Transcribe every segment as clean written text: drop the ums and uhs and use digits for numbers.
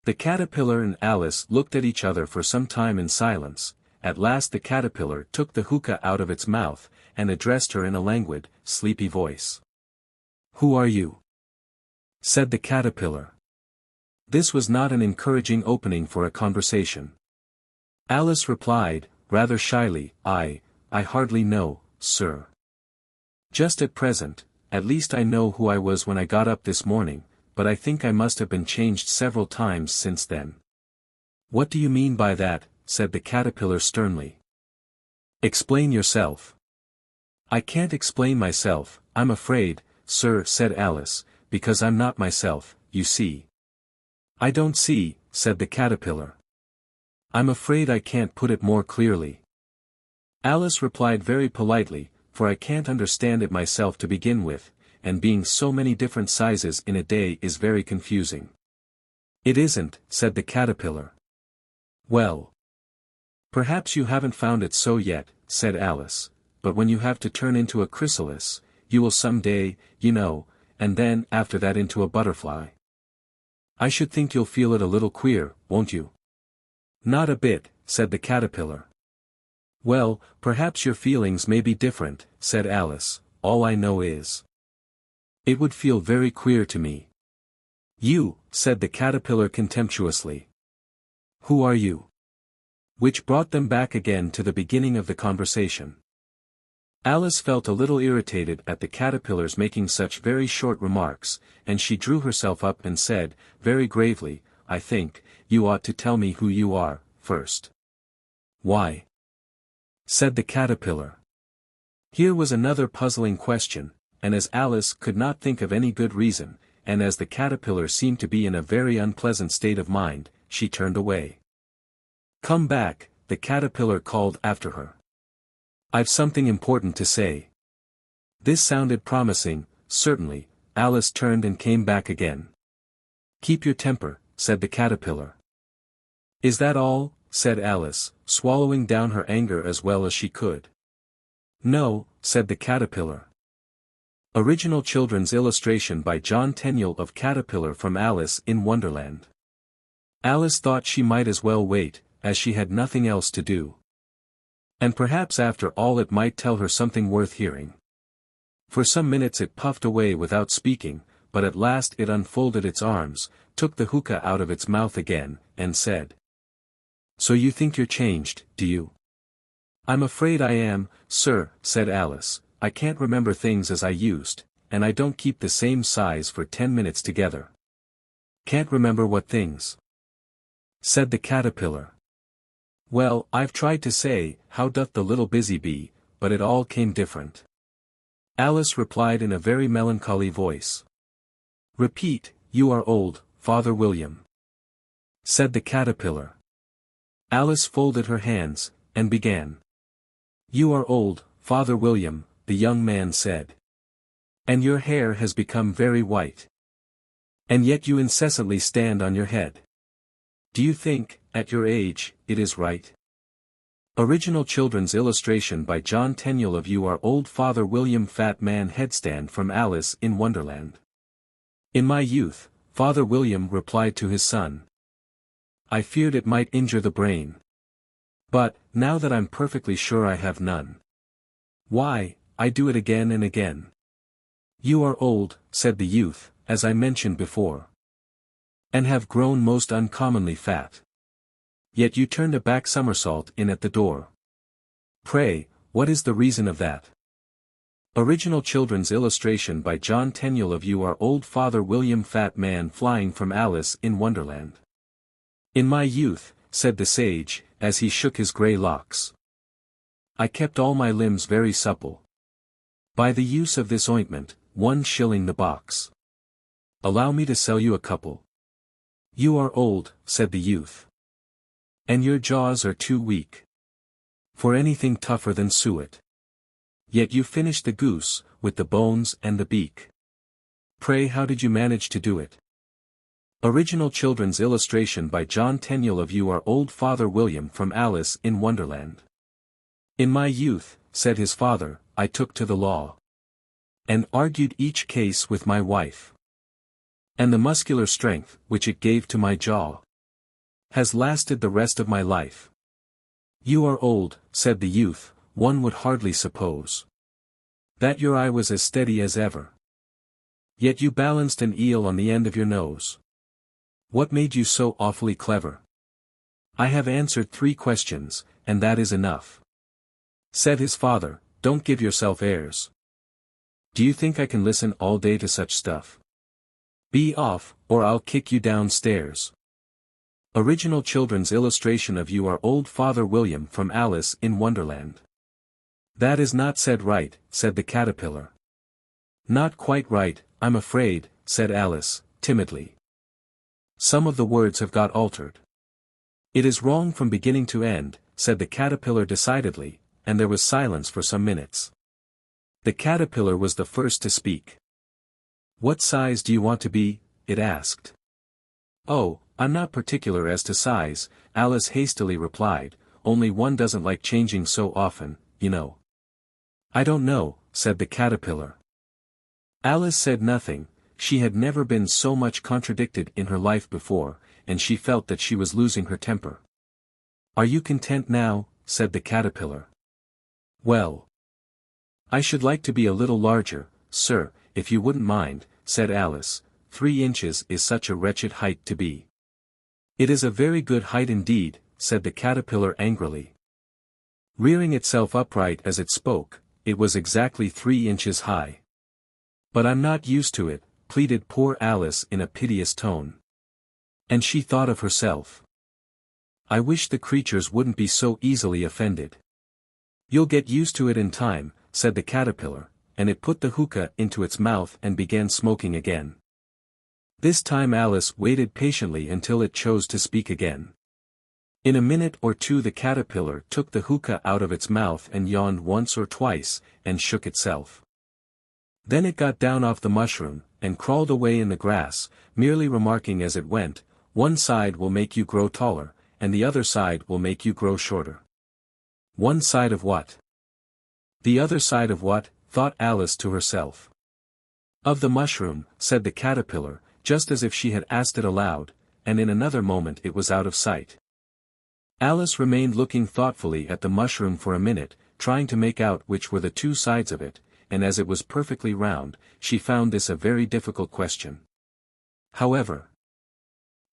The caterpillar and Alice looked at each other for some time in silence. At last the caterpillar took the hookah out of its mouth, and addressed her in a languid, sleepy voice. "Who are you?" said the caterpillar. This was not an encouraging opening for a conversation. Alice replied, rather shyly, I hardly know, sir. Just at present, at least I know who I was when I got up this morning, but I think I must have been changed several times since then." "What do you mean by that?" said the caterpillar sternly. "Explain yourself." "I can't explain myself, I'm afraid, sir," said Alice, "because I'm not myself, you see." "I don't see," said the caterpillar. "I'm afraid I can't put it more clearly." Alice replied very politely, "For I can't understand it myself to begin with, and being so many different sizes in a day is very confusing." "It isn't," said the caterpillar. "Well, perhaps you haven't found it so yet," said Alice, "but when you have to turn into a chrysalis, you will some day, you know, and then after that into a butterfly. I should think you'll feel it a little queer, won't you?" "Not a bit," said the caterpillar. "Well, perhaps your feelings may be different," said Alice, "all I know is, it would feel very queer to me." "You," said the caterpillar contemptuously. "Who are you?" Which brought them back again to the beginning of the conversation. Alice felt a little irritated at the caterpillar's making such very short remarks, and she drew herself up and said, very gravely, "I think, you ought to tell me who you are, first." "Why?" said the caterpillar. Here was another puzzling question, and as Alice could not think of any good reason, and as the caterpillar seemed to be in a very unpleasant state of mind, she turned away. "Come back," the caterpillar called after her. "I've something important to say." This sounded promising, certainly. Alice turned and came back again. "Keep your temper," said the caterpillar. "Is that all?" said Alice, swallowing down her anger as well as she could. "No," said the caterpillar. Original children's illustration by John Tenniel of Caterpillar from Alice in Wonderland. Alice thought she might as well wait, as she had nothing else to do. And perhaps after all it might tell her something worth hearing. For some minutes it puffed away without speaking, but at last it unfolded its arms, took the hookah out of its mouth again, and said, "So you think you're changed, do you?" "I'm afraid I am, sir," said Alice. "I can't remember things as I used, and I don't keep the same size for 10 minutes together." "Can't remember what things?" said the caterpillar. "Well, I've tried to say, how doth the little busy bee, but it all came different." Alice replied in a very melancholy voice. "Repeat, you are old, Father William," said the caterpillar. Alice folded her hands, and began. "You are old, Father William," the young man said. "And your hair has become very white. And yet you incessantly stand on your head. Do you think, at your age, it is right?" Original children's illustration by John Tenniel of You Are Old Father William Fat Man Headstand from Alice in Wonderland. "In my youth," Father William replied to his son, "I feared it might injure the brain. But, now that I'm perfectly sure I have none, why, I do it again and again." "You are old," said the youth, "as I mentioned before, and have grown most uncommonly fat. Yet you turned a back somersault in at the door. Pray, what is the reason of that?" Original children's illustration by John Tenniel of You Are Old Father William Fat Man Flying from Alice in Wonderland. "In my youth," said the sage, as he shook his grey locks, "I kept all my limbs very supple. By the use of this ointment, 1 shilling the box. Allow me to sell you a couple." "You are old," said the youth. "And your jaws are too weak for anything tougher than suet. Yet you finished the goose, with the bones and the beak. Pray how did you manage to do it?" Original children's illustration by John Tenniel of You Are Old Father William from Alice in Wonderland. "In my youth," said his father, "I took to the law, and argued each case with my wife. And the muscular strength, which it gave to my jaw, has lasted the rest of my life. You are old, said the youth, one would hardly suppose that your eye was as steady as ever. Yet you balanced an eel on the end of your nose. What made you so awfully clever? I have answered 3 questions, and that is enough. Said his father, don't give yourself airs. Do you think I can listen all day to such stuff? Be off, or I'll kick you downstairs. Original children's illustration of You Are Old Father William from Alice in Wonderland. That is not said right, said the caterpillar. Not quite right, I'm afraid, said Alice, timidly. Some of the words have got altered. It is wrong from beginning to end, said the caterpillar decidedly, and there was silence for some minutes. The caterpillar was the first to speak. What size do you want to be? It asked. Oh, I'm not particular as to size, Alice hastily replied, only one doesn't like changing so often, you know. I don't know, said the caterpillar. Alice said nothing. She had never been so much contradicted in her life before, and she felt that she was losing her temper. Are you content now? Said the caterpillar. Well, I should like to be a little larger, sir, if you wouldn't mind, said Alice. 3 inches is such a wretched height to be. It is a very good height indeed, said the caterpillar angrily. Rearing itself upright as it spoke, it was exactly 3 inches high. But I'm not used to it, pleaded poor Alice in a piteous tone. And she thought of herself. I wish the creatures wouldn't be so easily offended. You'll get used to it in time, said the caterpillar, and it put the hookah into its mouth and began smoking again. This time Alice waited patiently until it chose to speak again. In a minute or two the caterpillar took the hookah out of its mouth and yawned once or twice, and shook itself. Then it got down off the mushroom, and crawled away in the grass, merely remarking as it went, one side will make you grow taller, and the other side will make you grow shorter. One side of what? The other side of what? Thought Alice to herself. Of the mushroom, said the caterpillar, just as if she had asked it aloud, and in another moment it was out of sight. Alice remained looking thoughtfully at the mushroom for a minute, trying to make out which were the 2 sides of it, and as it was perfectly round, she found this a very difficult question. However,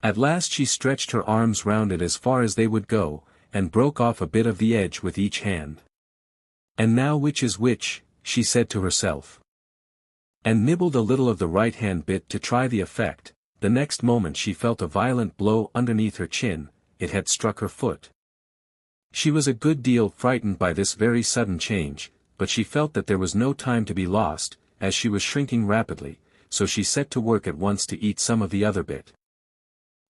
at last she stretched her arms round it as far as they would go, and broke off a bit of the edge with each hand. And now which is which? She said to herself. And nibbled a little of the right-hand bit to try the effect. The next moment she felt a violent blow underneath her chin, it had struck her foot. She was a good deal frightened by this very sudden change, but she felt that there was no time to be lost, as she was shrinking rapidly, so she set to work at once to eat some of the other bit.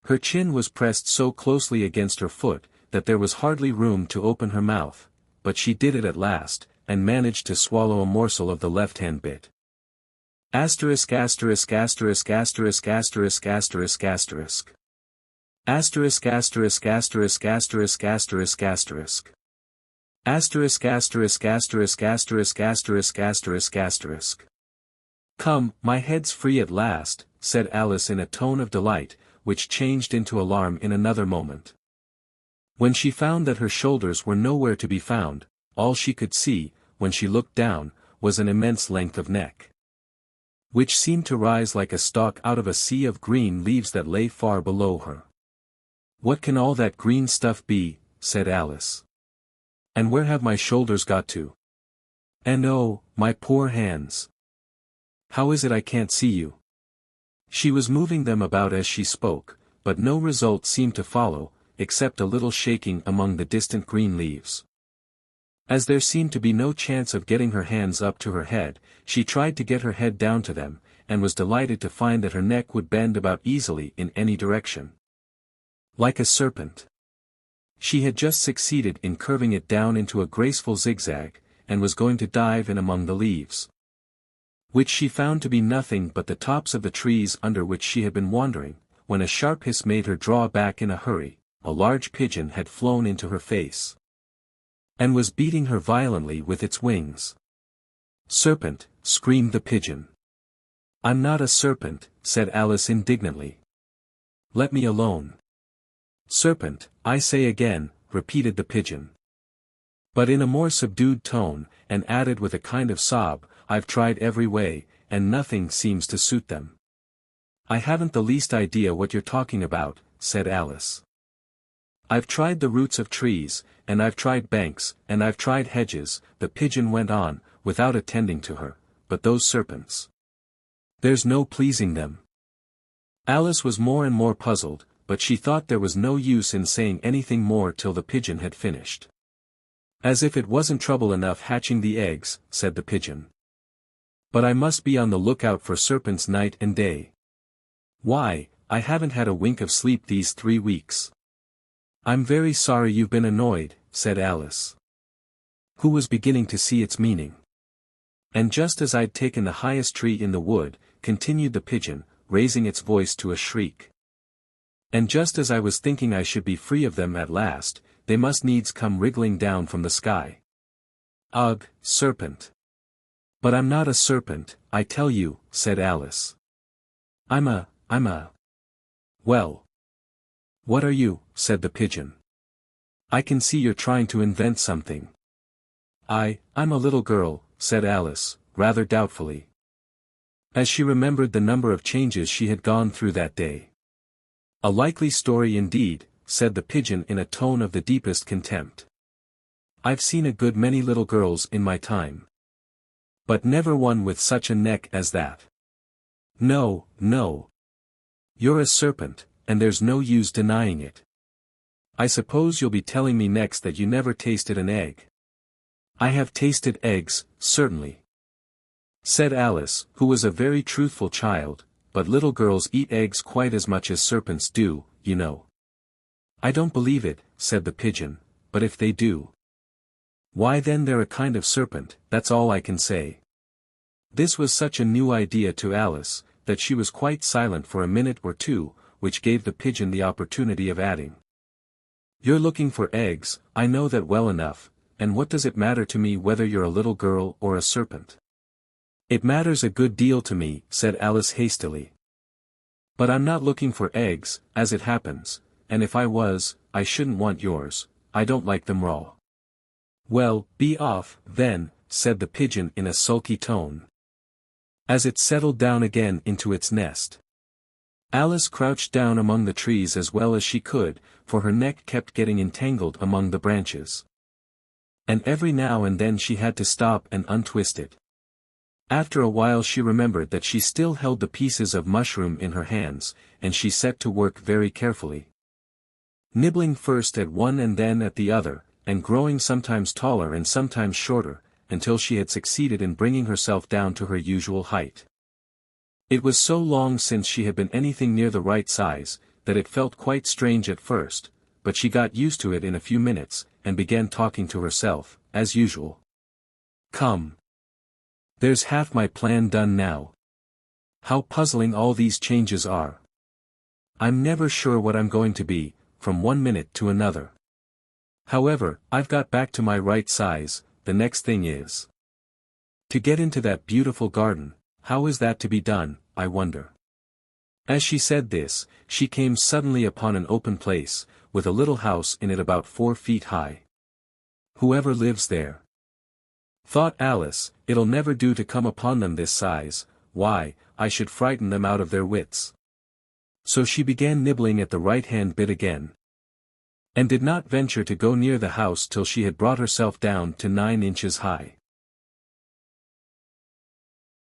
Her chin was pressed so closely against her foot, that there was hardly room to open her mouth, but she did it at last, and managed to swallow a morsel of the left-hand bit. Asterisk asterisk asterisk asterisk asterisk asterisk asterisk. Asterisk asterisk asterisk asterisk asterisk asterisk. Asterisk asterisk asterisk asterisk asterisk asterisk asterisk. Come, my head's free at last, said Alice in a tone of delight, which changed into alarm in another moment. When she found that her shoulders were nowhere to be found, all she could see, when she looked down, was an immense length of neck, which seemed to rise like a stalk out of a sea of green leaves that lay far below her. What can all that green stuff be? Said Alice. And where have my shoulders got to? And oh, my poor hands! How is it I can't see you? She was moving them about as she spoke, but no result seemed to follow, except a little shaking among the distant green leaves. As there seemed to be no chance of getting her hands up to her head, she tried to get her head down to them, and was delighted to find that her neck would bend about easily in any direction. Like a serpent. She had just succeeded in curving it down into a graceful zigzag, and was going to dive in among the leaves, which she found to be nothing but the tops of the trees under which she had been wandering, when a sharp hiss made her draw back in a hurry. A large pigeon had flown into her face, and was beating her violently with its wings. Serpent, screamed the pigeon. I'm not a serpent, said Alice indignantly. Let me alone. Serpent, I say again, repeated the pigeon. But in a more subdued tone, and added with a kind of sob, I've tried every way, and nothing seems to suit them. I haven't the least idea what you're talking about, said Alice. I've tried the roots of trees, and I've tried banks, and I've tried hedges, the pigeon went on, without attending to her, but those serpents. There's no pleasing them. Alice was more and more puzzled, but she thought there was no use in saying anything more till the pigeon had finished. As if it wasn't trouble enough hatching the eggs, said the pigeon. But I must be on the lookout for serpents night and day. Why, I haven't had a wink of sleep these 3 weeks. I'm very sorry you've been annoyed, said Alice, who was beginning to see its meaning. And just as I'd taken the highest tree in the wood, continued the pigeon, raising its voice to a shriek. And just as I was thinking I should be free of them at last, they must needs come wriggling down from the sky. Ugh, serpent. But I'm not a serpent, I tell you, said Alice. I'm a. Well. What are you, said the pigeon. I can see you're trying to invent something. I'm a little girl, said Alice, rather doubtfully, as she remembered the number of changes she had gone through that day. A likely story indeed, said the pigeon in a tone of the deepest contempt. I've seen a good many little girls in my time, but never one with such a neck as that. No. You're a serpent, and there's no use denying it. I suppose you'll be telling me next that you never tasted an egg. I have tasted eggs, certainly, said Alice, who was a very truthful child, but little girls eat eggs quite as much as serpents do, you know. I don't believe it, said the pigeon, but if they do, why then they're a kind of serpent, that's all I can say. This was such a new idea to Alice, that she was quite silent for a minute or two, which gave the pigeon the opportunity of adding. You're looking for eggs, I know that well enough, and what does it matter to me whether you're a little girl or a serpent? It matters a good deal to me, said Alice hastily. But I'm not looking for eggs, as it happens, and if I was, I shouldn't want yours, I don't like them raw. Well, be off, then, said the pigeon in a sulky tone, as it settled down again into its nest. Alice crouched down among the trees as well as she could, for her neck kept getting entangled among the branches. And every now and then she had to stop and untwist it. After a while she remembered that she still held the pieces of mushroom in her hands, and she set to work very carefully, nibbling first at one and then at the other, and growing sometimes taller and sometimes shorter, until she had succeeded in bringing herself down to her usual height. It was so long since she had been anything near the right size, that it felt quite strange at first, but she got used to it in a few minutes, and began talking to herself, as usual. Come. There's half my plan done now. How puzzling all these changes are. I'm never sure what I'm going to be, from one minute to another. However, I've got back to my right size, the next thing is to get into that beautiful garden. How is that to be done, I wonder? As she said this, she came suddenly upon an open place, with a little house in it about 4 feet high. Whoever lives there? Thought Alice, it'll never do to come upon them this size, why, I should frighten them out of their wits. So she began nibbling at the right-hand bit again, and did not venture to go near the house till she had brought herself down to 9 inches high.